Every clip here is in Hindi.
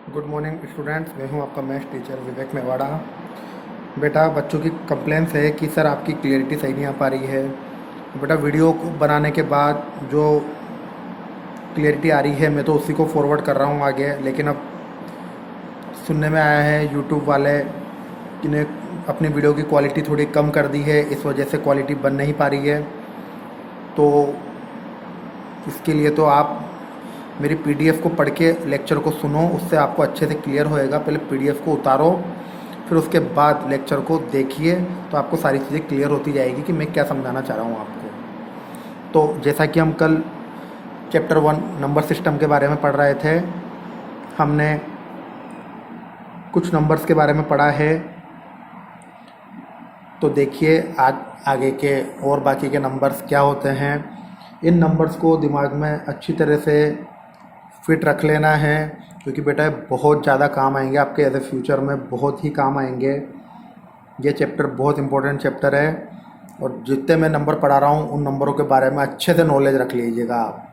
गुड मॉर्निंग स्टूडेंट्स, मैं हूं आपका मैथ्स टीचर विवेक मेवाड़ा। बेटा, बच्चों की कंप्लेंट्स है कि सर आपकी क्लियरिटी सही नहीं आ पा रही है। बेटा, वीडियो को बनाने के बाद जो क्लियरिटी आ रही है मैं तो उसी को फॉरवर्ड कर रहा हूं आगे, लेकिन अब सुनने में आया है यूट्यूब वाले कि ने अपनी वीडियो की क्वालिटी थोड़ी कम कर दी है, इस वजह से क्वालिटी बन नहीं पा रही है। तो इसके लिए तो आप मेरी पीडीएफ को पढ़ के लेक्चर को सुनो, उससे आपको अच्छे से क्लियर होएगा। पहले पीडीएफ को उतारो, फिर उसके बाद लेक्चर को देखिए, तो आपको सारी चीज़ें क्लियर होती जाएगी कि मैं क्या समझाना चाह रहा हूँ आपको। तो जैसा कि हम कल चैप्टर 1 नंबर सिस्टम के बारे में पढ़ रहे थे, हमने कुछ नंबर्स के बारे में पढ़ा है। तो देखिए आज आगे के और बाकी के नंबर्स क्या होते हैं। इन नंबर्स को दिमाग में अच्छी तरह से फिट रख लेना है, क्योंकि बेटा बहुत ज़्यादा काम आएंगे आपके एज ए फ्यूचर में, बहुत ही काम आएंगे। ये चैप्टर बहुत इंपॉर्टेंट चैप्टर है, और जितने मैं नंबर पढ़ा रहा हूँ उन नंबरों के बारे में अच्छे से नॉलेज रख लीजिएगा आप,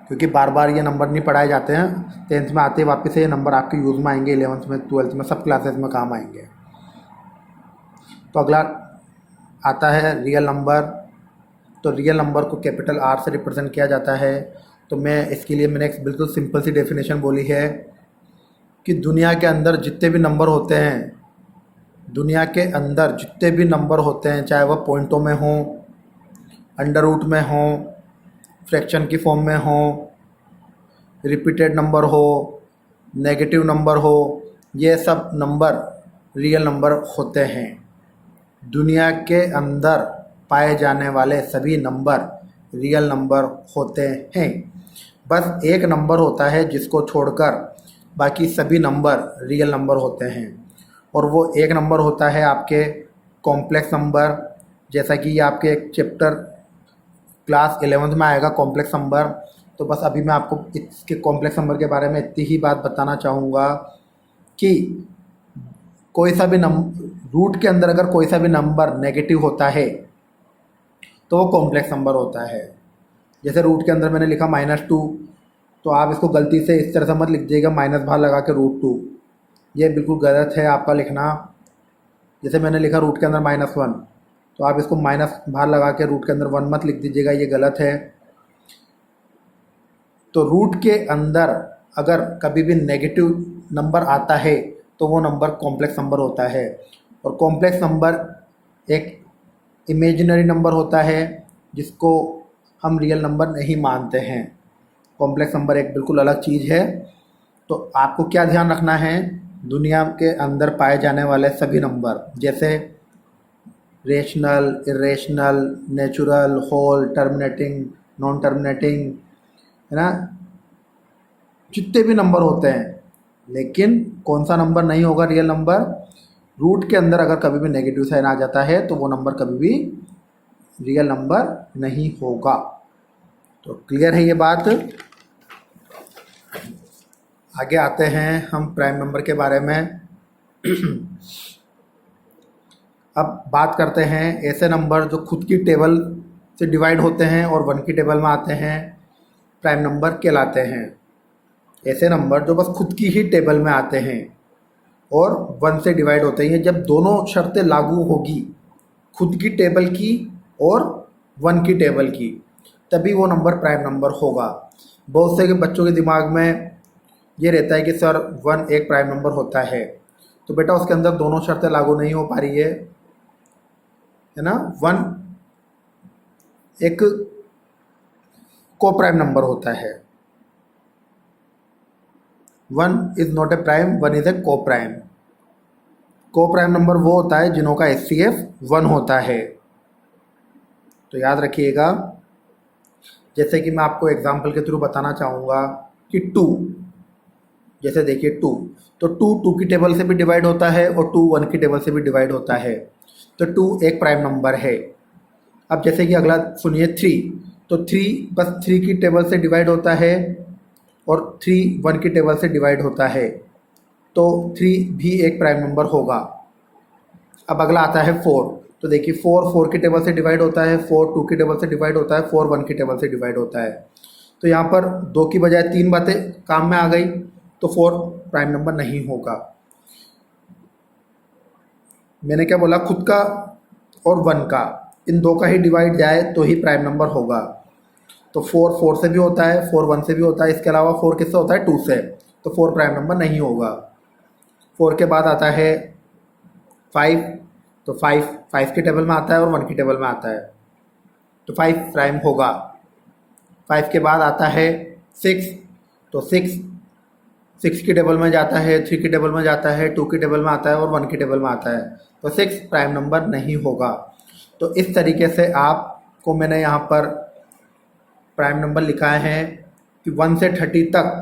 क्योंकि बार बार ये नंबर नहीं पढ़ाए जाते हैं। 10th में आते वापस से ये नंबर आपके यूज़ में आएंगे, 11th में, 12th में, सब क्लासेस में काम आएंगे। तो अगला आता है रियल नंबर। तो रियल नंबर को कैपिटल आर से रिप्रेजेंट किया जाता है। तो मैं इसके लिए मैंने एक बिल्कुल सिंपल सी डेफिनेशन बोली है कि दुनिया के अंदर जितने भी नंबर होते हैं, दुनिया के अंदर जितने भी नंबर होते हैं, चाहे वह पॉइंटों में हों, अंडर रूट में हों, फ्रैक्शन की फॉर्म में हों, रिपीटेड नंबर हो, नेगेटिव नंबर हो, ये सब नंबर रियल नंबर होते हैं। दुनिया के अंदर पाए जाने वाले सभी नंबर रियल नंबर होते हैं। बस एक नंबर होता है जिसको छोड़कर बाकी सभी नंबर रियल नंबर होते हैं, और वो एक नंबर होता है आपके कॉम्प्लेक्स नंबर। जैसा कि ये आपके एक चैप्टर क्लास 11th में आएगा, कॉम्प्लेक्स नंबर। तो बस अभी मैं आपको इसके कॉम्प्लेक्स नंबर के बारे में इतनी ही बात बताना चाहूँगा कि कोई सा भी रूट के अंदर अगर कोई सा भी नंबर नेगेटिव होता है तो वो कॉम्प्लेक्स नंबर होता है। जैसे रूट के अंदर मैंने लिखा -2, तो आप इसको गलती से इस तरह से मत लिख दीजिएगा माइनस बाहर लगा के √2, ये बिल्कुल गलत है आपका लिखना। जैसे मैंने लिखा रूट के अंदर -1, तो आप इसको माइनस बाहर लगा के रूट के अंदर 1 मत लिख दीजिएगा, ये गलत है। तो रूट के अंदर अगर कभी भी नेगेटिव नंबर आता है तो वो नंबर कॉम्प्लेक्स नंबर होता है। और कॉम्प्लेक्स नंबर एक इमेजिनरी नंबर होता है जिसको हम रियल नंबर नहीं मानते हैं। कॉम्प्लेक्स नंबर एक बिल्कुल अलग चीज़ है। तो आपको क्या ध्यान रखना है, दुनिया के अंदर पाए जाने वाले सभी नंबर, जैसे rational, irrational, natural, whole, terminating, non terminating, है ना, जितने भी नंबर होते हैं, लेकिन कौन सा नंबर नहीं होगा रियल नंबर, रूट के अंदर अगर कभी भी नेगेटिव साइन आ जाता है तो वो नंबर कभी भी रियल नंबर नहीं होगा। तो क्लियर है ये बात। आगे आते हैं हम प्राइम नंबर के बारे में। अब बात करते हैं ऐसे नंबर जो खुद की टेबल से डिवाइड होते हैं और 1 की टेबल में आते हैं, प्राइम नंबर कहलाते हैं। ऐसे नंबर जो बस खुद की ही टेबल में आते हैं और 1 से डिवाइड होते हैं, जब दोनों शर्तें लागू होगी, खुद की टेबल की और 1 की टेबल की, तभी वो नंबर प्राइम नंबर होगा। बहुत से बच्चों के दिमाग में ये रहता है कि सर 1 एक प्राइम नंबर होता है, तो बेटा उसके अंदर दोनों शर्तें लागू नहीं हो पा रही है ना। 1 एक को प्राइम नंबर होता है। 1 is not a prime, 1 is a को प्राइम। को प्राइम नंबर वो होता है जिन्हों का HCF 1 होता है। तो याद रखिएगा। जैसे कि मैं आपको एग्जांपल के थ्रू बताना चाहूँगा कि 2, जैसे देखिए 2, तो 2 की टेबल से भी डिवाइड होता है और 2 1 की टेबल से भी डिवाइड होता है। तो 2 एक प्राइम नंबर है। अब जैसे कि अगला सुनिए 3, तो 3 बस 3 की टेबल से डिवाइड होता है और 3 1 की टेबल से डिवाइड होता है, तो 3 भी एक प्राइम नंबर होगा। अब अगला आता है 4, तो देखिए 4 की टेबल से डिवाइड होता है, 4 2 की टेबल से डिवाइड होता है, 4 1 की टेबल से डिवाइड होता है। तो यहाँ पर 2 की बजाय 3 बातें काम में आ गई। तो 4 प्राइम नंबर नहीं होगा। मैंने क्या बोला, खुद का और 1 का, इन दो का ही डिवाइड जाए तो ही प्राइम नंबर होगा। तो 4 4 से भी होता है, 4 1 से भी होता है, इसके अलावा 4 किससे होता है, 2 से, तो 4 प्राइम नंबर नहीं होगा। 4 के बाद आता है 5, तो 5 की टेबल में आता है और 1 की टेबल में आता है, तो 5 प्राइम होगा। 5 के बाद आता है 6, तो 6 की टेबल में जाता है, 3 की टेबल में जाता है, 2 की टेबल में आता है और 1 की टेबल में आता है, तो 6 प्राइम नंबर नहीं होगा। तो इस तरीके से आपको मैंने यहाँ पर प्राइम नंबर लिखा है कि 1 से 30 तक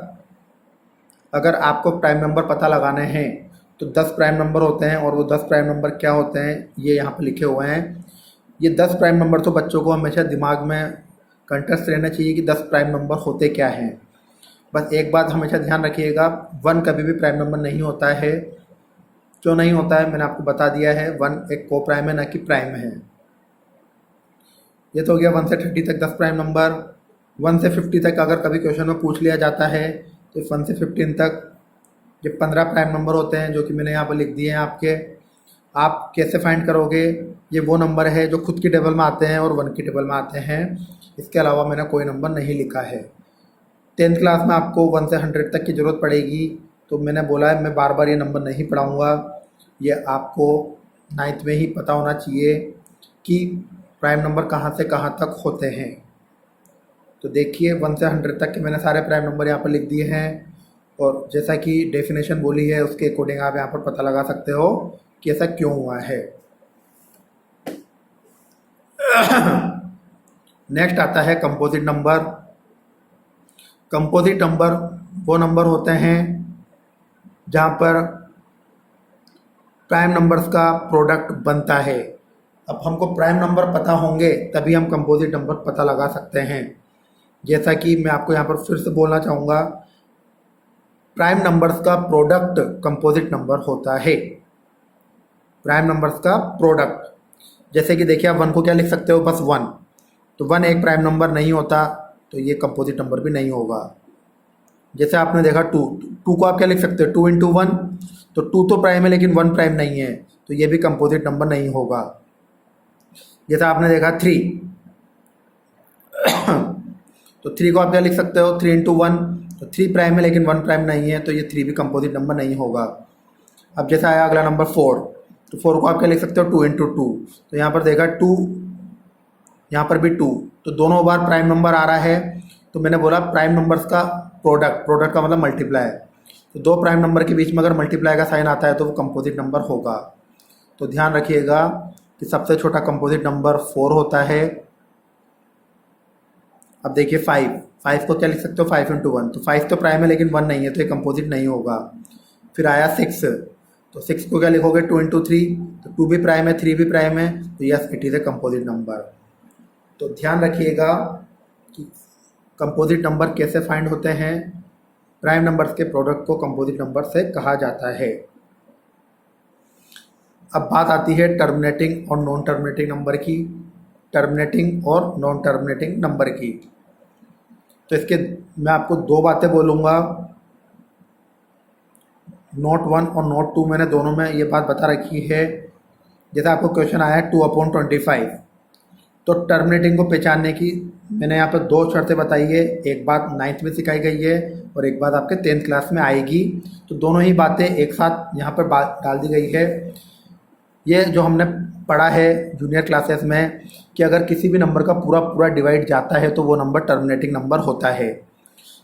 अगर आपको प्राइम नंबर पता लगाने हैं तो 10 प्राइम नंबर होते हैं, और वो 10 प्राइम नंबर क्या होते हैं ये यहाँ पर लिखे हुए हैं। ये 10 प्राइम नंबर तो बच्चों को हमेशा दिमाग में कंठस्थ रहना चाहिए कि 10 प्राइम नंबर होते क्या हैं। बस एक बात हमेशा ध्यान रखिएगा, 1 कभी भी प्राइम नंबर नहीं होता है। क्यों नहीं होता है मैंने आपको बता दिया है, 1 एक को प्राइम है, ना कि प्राइम है। ये तो हो गया 1 से 30 तक 10 प्राइम नंबर। 1 से 50 तक अगर कभी क्वेश्चन में पूछ लिया जाता है तो 1 से 15 तक ये 15 प्राइम नंबर होते हैं, जो कि मैंने यहाँ पर लिख दिए हैं आपके। आप कैसे फाइंड करोगे, ये वो नंबर है जो खुद की टेबल में आते हैं और 1 की टेबल में आते हैं, इसके अलावा मैंने कोई नंबर नहीं लिखा है। 10th क्लास में आपको 1 से 100 तक की ज़रूरत पड़ेगी, तो मैंने बोला है मैं बार बार ये नंबर नहीं पढ़ाऊँगा, ये आपको 9th में ही पता होना चाहिए कि प्राइम नंबर कहाँ से कहाँ तक होते हैं। तो देखिए 1 से 100 तक के मैंने सारे प्राइम नंबर यहाँ पर लिख दिए हैं, और जैसा कि डेफिनेशन बोली है उसके अकॉर्डिंग आप यहाँ पर पता लगा सकते हो कि ऐसा क्यों हुआ है। नेक्स्ट आता है कंपोजिट नंबर। कंपोजिट नंबर वो नंबर होते हैं जहाँ पर प्राइम नंबर्स का प्रोडक्ट बनता है। अब हमको प्राइम नंबर पता होंगे तभी हम कंपोजिट नंबर पता लगा सकते हैं। जैसा कि मैं आपको यहाँ पर फिर से बोलना चाहूँगा, प्राइम नंबर्स का प्रोडक्ट कंपोजिट नंबर होता है। प्राइम नंबर्स का प्रोडक्ट, जैसे कि देखिए आप 1 को क्या लिख सकते हो, बस 1, तो 1 एक प्राइम नंबर नहीं होता, तो ये कंपोजिट नंबर भी नहीं होगा। जैसे आपने देखा 2 को आप क्या लिख सकते हो, 2 इंटू 1, तो 2 तो प्राइम है लेकिन 1 प्राइम नहीं है, तो ये भी कंपोजिट नंबर नहीं होगा। जैसे आपने देखा 3, तो 3 को आप क्या लिख सकते हो, 3 इंटू 1, तो 3 प्राइम है लेकिन 1 प्राइम नहीं है, तो ये 3 भी कंपोजिट नंबर नहीं होगा। अब जैसे आया अगला नंबर 4, तो 4 को आप क्या लिख सकते हो, 2 इंटू 2, तो यहाँ पर देखा 2, यहाँ पर भी 2, तो दोनों बार प्राइम नंबर आ रहा है, तो मैंने बोला प्राइम नंबर्स का प्रोडक्ट का मतलब मल्टीप्लाई, तो 2 प्राइम नंबर के बीच में अगर मल्टीप्लाई का साइन आता है तो वो कंपोजिट नंबर होगा। तो ध्यान रखिएगा कि सबसे छोटा कंपोजिट नंबर 4 होता है। अब देखिए 5 को क्या लिख सकते हो, 5 इंटू 1, तो 5 तो प्राइम है लेकिन 1 नहीं है, तो ये कंपोजिट नहीं होगा। फिर आया 6, तो 6 को क्या लिखोगे, 2 इंटू 3, तो 2 भी प्राइम है, 3 भी प्राइम है, तो yes it is a composite number. तो ध्यान रखिएगा कि कंपोजिट नंबर कैसे फाइंड होते हैं। प्राइम नंबर्स के प्रोडक्ट को कंपोजिट नंबर से कहा जाता है। अब बात आती है टर्मिनेटिंग और नॉन टर्मिनेटिंग नंबर की, टर्मिनेटिंग और नॉन टर्मिनेटिंग नंबर की। तो इसके मैं आपको 2 बातें बोलूँगा। नोट 1 और नोट 2 मैंने दोनों में ये बात बता रखी है। जैसे आपको क्वेश्चन आया है 2/25, तो टर्मिनेटिंग को पहचानने की मैंने यहाँ पर 2 शर्तें बताई है। एक बात 9th में सिखाई गई है और एक बात आपके 10th क्लास में आएगी, तो दोनों ही बातें एक साथ यहाँ पर बात डाल दी गई है। ये जो हमने पढ़ा है जूनियर क्लासेस में कि अगर किसी भी नंबर का पूरा पूरा डिवाइड जाता है तो वो नंबर टर्मिनेटिंग नंबर होता है।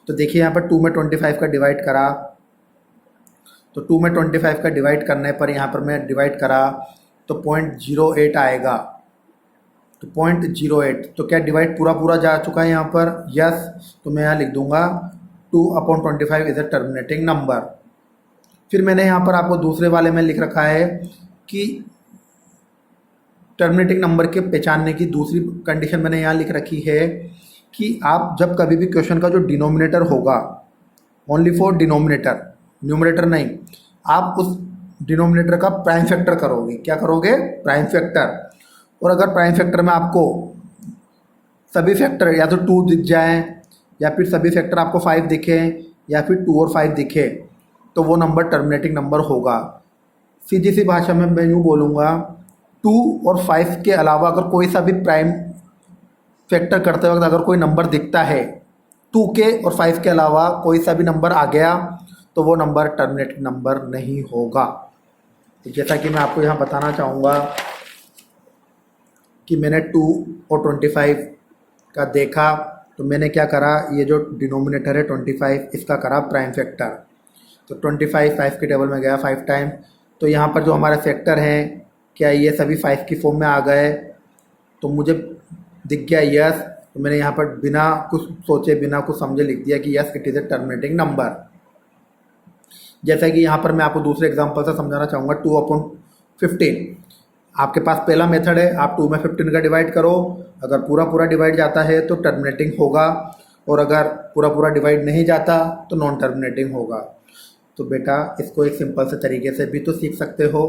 तो देखिए यहाँ पर 2 में 25 का डिवाइड करा, तो 2 में 25 का डिवाइड करने पर यहाँ पर मैं डिवाइड करा तो 0.08 आएगा, तो 0.08, तो क्या डिवाइड पूरा पूरा जा चुका है यहाँ पर, यस। तो मैं यहाँ लिख दूंगा 2/25 इज़ अ टर्मिनेटिंग नंबर। फिर मैंने यहाँ पर आपको दूसरे वाले में लिख रखा है कि टर्मिनेटिंग नंबर के पहचानने की दूसरी कंडीशन मैंने यहाँ लिख रखी है कि आप जब कभी भी क्वेश्चन का जो डिनोमिनेटर होगा, ओनली फॉर डिनोमिनेटर, न्यूमरेटर नहीं, आप उस डिनोमिनेटर का प्राइम फैक्टर करोगे। क्या करोगे, प्राइम फैक्टर। और अगर प्राइम फैक्टर में आपको सभी फैक्टर या तो 2 दिख जाए या फिर सभी फैक्टर आपको 5 दिखे या फिर 2 और 5 दिखे तो वो नंबर टर्मिनेटिंग नंबर होगा। सीधी सी भाषा में मैं यूँ बोलूँगा, 2 और 5 के अलावा अगर कोई सा भी प्राइम फैक्टर करते वक्त अगर कोई नंबर दिखता है 2 के और 5 के अलावा कोई सा भी नंबर आ गया तो वो नंबर टर्मिनेटिंग नंबर नहीं होगा। तो जैसा कि मैं आपको यहाँ बताना चाहूँगा कि मैंने 2 और 25 का देखा, तो मैंने क्या करा, ये जो डिनोमिनेटर है 25 इसका करा प्राइम फैक्टर। तो 25 5 के टेबल में गया 5 टाइम, तो यहाँ पर जो हमारे फैक्टर हैं क्या ये सभी 5 की फॉर्म में आ गए, तो मुझे दिख गया यस। तो मैंने यहाँ पर बिना कुछ सोचे बिना कुछ समझे लिख दिया कि yes it is a terminating number. जैसा कि यहाँ पर मैं आपको दूसरे एग्जांपल से समझाना चाहूँगा, 2/15 आपके पास पहला मेथड है, आप 2 में 15 का डिवाइड करो, अगर पूरा पूरा डिवाइड जाता है तो टर्मिनेटिंग होगा, और अगर पूरा पूरा डिवाइड नहीं जाता तो नॉन टर्मिनेटिंग होगा। तो बेटा इसको एक सिंपल से तरीके से भी तो सीख सकते हो।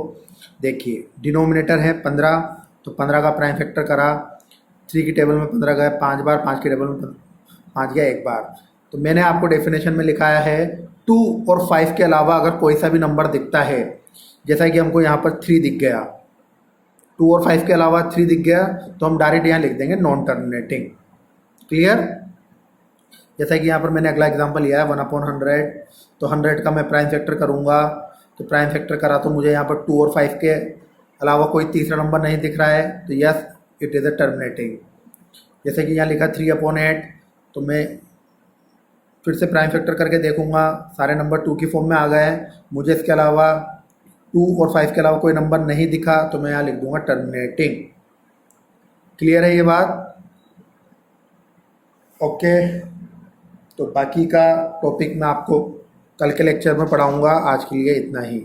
देखिए डिनोमिनेटर है 15, तो 15 का प्राइम फैक्टर करा, 3 की टेबल में 15 गए 5 बार, 5 की टेबल में 5 गया 1 बार। तो मैंने आपको डेफिनेशन में लिखाया है 2 और 5 के अलावा अगर कोई सा भी नंबर दिखता है, जैसा कि हमको यहाँ पर 3 दिख गया, 2 और 5 के अलावा 3 दिख गया, तो हम डायरेक्ट यहाँ लिख देंगे नॉन टर्मिनेटिंग। क्लियर? जैसा कि यहाँ पर मैंने अगला एग्जांपल लिया है 1/100, तो 100 का मैं प्राइम फैक्टर करूँगा, तो प्राइम फैक्टर करा तो मुझे यहाँ पर 2 और 5 के अलावा कोई तीसरा नंबर नहीं दिख रहा है, तो yes it is a terminating. जैसे कि यहाँ लिखा 3/8, तो मैं फिर से प्राइम फैक्टर करके देखूँगा, सारे नंबर 2 की फॉर्म में आ गए हैं, मुझे इसके अलावा 2 और 5 के अलावा कोई नंबर नहीं दिखा, तो मैं यहाँ लिख दूँगा टर्मिनेटिंग। क्लियर है ये बात? ओके, तो बाकी का टॉपिक मैं आपको कल के लेक्चर में पढ़ाऊँगा। आज के लिए इतना ही।